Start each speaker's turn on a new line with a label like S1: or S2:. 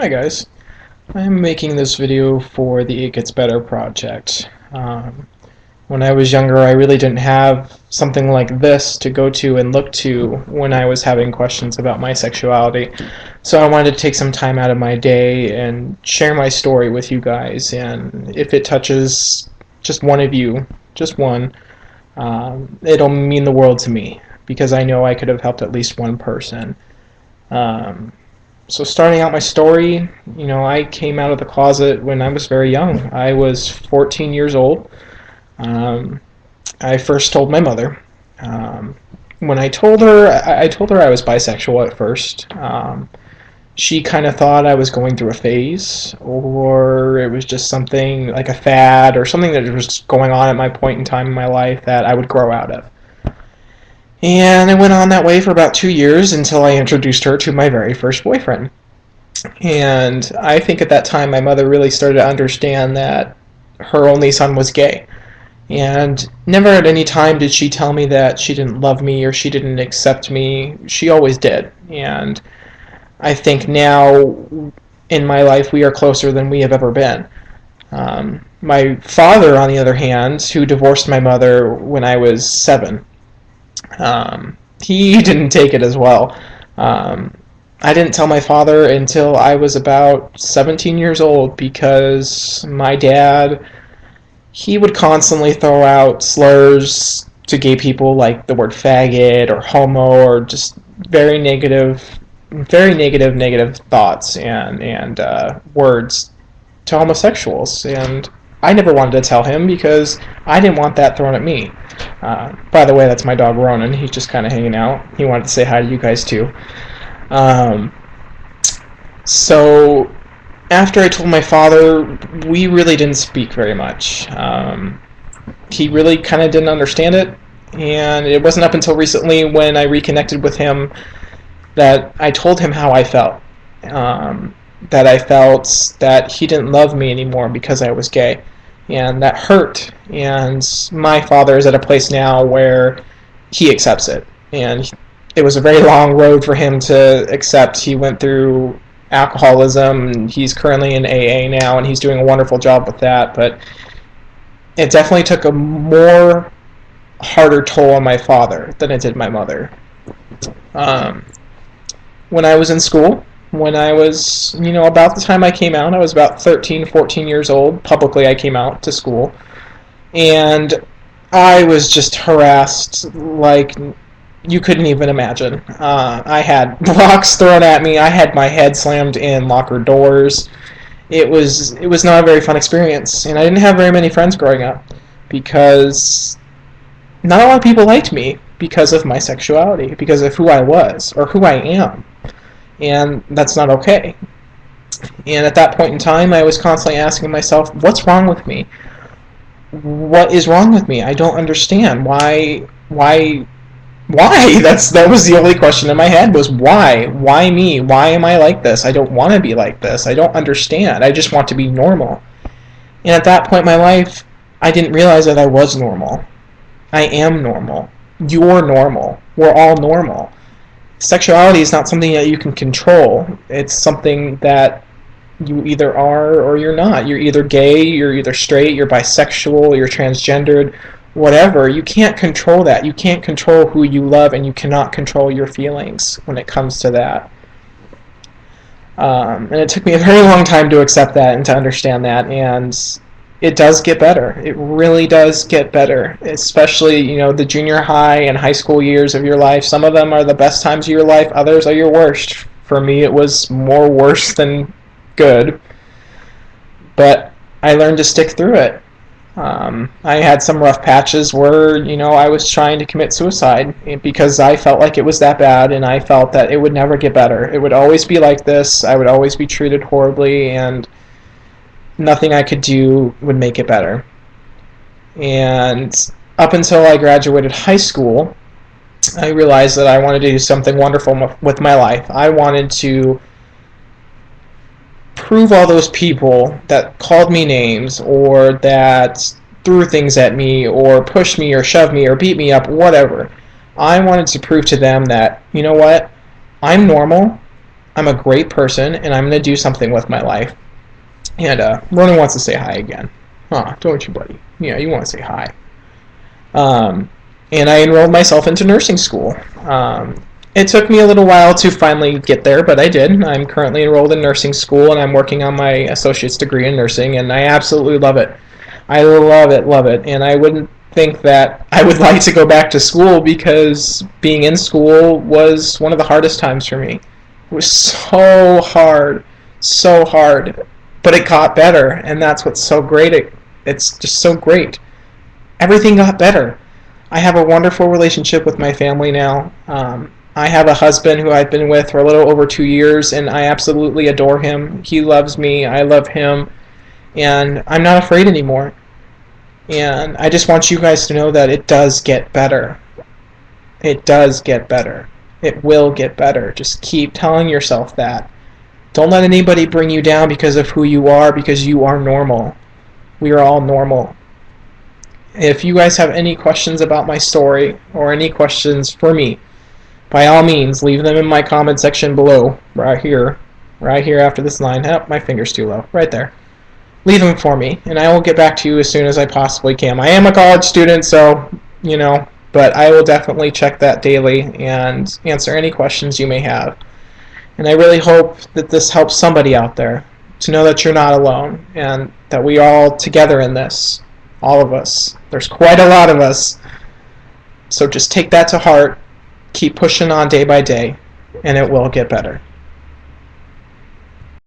S1: Hi guys, I'm making this video for the It Gets Better project. When I was younger, I really didn't have something like this to go to and look to when I was having questions about my sexuality. So I wanted to take some time out of my day and share my story with you guys. And if it touches just one of you, just one, it'll mean the world to me because I know I could have helped at least one person. Um, so starting out my story, I came out of the closet when I was very young. I was 14 years old. Um, I first told my mother. When I told her I was bisexual at first. She kind of thought I was going through a phase, or it was just something like a fad, or something that was going on at my point in time in my life that I would grow out of. And it went on that way for about 2 years until I introduced her to my very first boyfriend. And I think at that time my mother really started to understand that her only son was gay. And never at any time did she tell me that she didn't love me or she didn't accept me. She always did. And I think now in my life we are closer than we have ever been. My father, on the other hand, who divorced my mother when I was 7, he didn't take it as well. I didn't tell my father until I was about 17 years old because my dad, he would constantly throw out slurs to gay people like the word faggot or homo or just negative thoughts and words to homosexuals. And I never wanted to tell him because I didn't want that thrown at me. By the way, that's my dog Ronan. He's just kind of hanging out. He wanted to say hi to you guys too. Um, so after I told my father, we really didn't speak very much. He really kind of didn't understand it, and it wasn't up until recently when I reconnected with him that I told him how I felt. That I felt that he didn't love me anymore because I was gay, and that hurt. And my father is at a place now where he accepts it, and it was a very long road for him to accept. He went through alcoholism, and he's currently in AA now, and he's doing a wonderful job with that. But it definitely took a more harder toll on my father than it did my mother. Um, when I was in school, when I was, about the time I came out, I was about 13, 14 years old. Publicly, I came out to school. And I was just harassed like you couldn't even imagine. I had rocks thrown at me. I had my head slammed in locker doors. It was not a very fun experience, and I didn't have very many friends growing up because not a lot of people liked me because of my sexuality, because of who I was or who I am, and that's not okay. And at that point in time, I was constantly asking myself, "What's wrong with me? What is wrong with me? I don't understand why that was the only question in my head, was why me, why am I like this? I don't want to be like this. I don't understand. I just want to be normal." And at that point in my life, I didn't realize that I was normal. I am normal. You're normal. We're all normal. Sexuality is not something that you can control. It's something that you either are or you're not. You're either gay, you're either straight, you're bisexual, you're transgendered, whatever. You can't control that. You can't control who you love, and you cannot control your feelings when it comes to that. And it took me a very long time to accept that and to understand that, and it does get better. It really does get better, especially, the junior high and high school years of your life. Some of them are the best times of your life, others are your worst. For me, it was more worse than good, but I learned to stick through it. I had some rough patches where, I was trying to commit suicide because I felt like it was that bad, and I felt that it would never get better. It would always be like this. I would always be treated horribly, and nothing I could do would make it better. And up until I graduated high school, I realized that I wanted to do something wonderful with my life. I wanted to prove all those people that called me names or that threw things at me or pushed me or shoved me or beat me up, whatever. I wanted to prove to them that, you know what, I'm normal, I'm a great person, and I'm going to do something with my life. And Ronan wants to say hi again. Huh, don't you, buddy? Yeah, you want to say hi. And I enrolled myself into nursing school. It took me a little while to finally get there, but I did. I'm currently enrolled in nursing school, and I'm working on my associate's degree in nursing, and I absolutely love it. I love it, and I wouldn't think that I would like to go back to school, because being in school was one of the hardest times for me. It was so hard, but it got better, and that's what's so great. It's just so great. Everything got better. I have a wonderful relationship with my family now. I have a husband who I've been with for a little over 2 years, and I absolutely adore him. He loves me, I love him, and I'm not afraid anymore. And I just want you guys to know that it does get better. It does get better. It will get better. Just keep telling yourself that. Don't let anybody bring you down because of who you are, because you are normal. We are all normal. If you guys have any questions about my story or any questions for me, by all means, leave them in my comment section below, right here after this line. Oh, my finger's too low, right there. Leave them for me, and I will get back to you as soon as I possibly can. I am a college student, so, but I will definitely check that daily and answer any questions you may have. And I really hope that this helps somebody out there to know that you're not alone, and that we are all together in this. All of us. There's quite a lot of us. So just take that to heart. Keep pushing on day by day, and it will get better.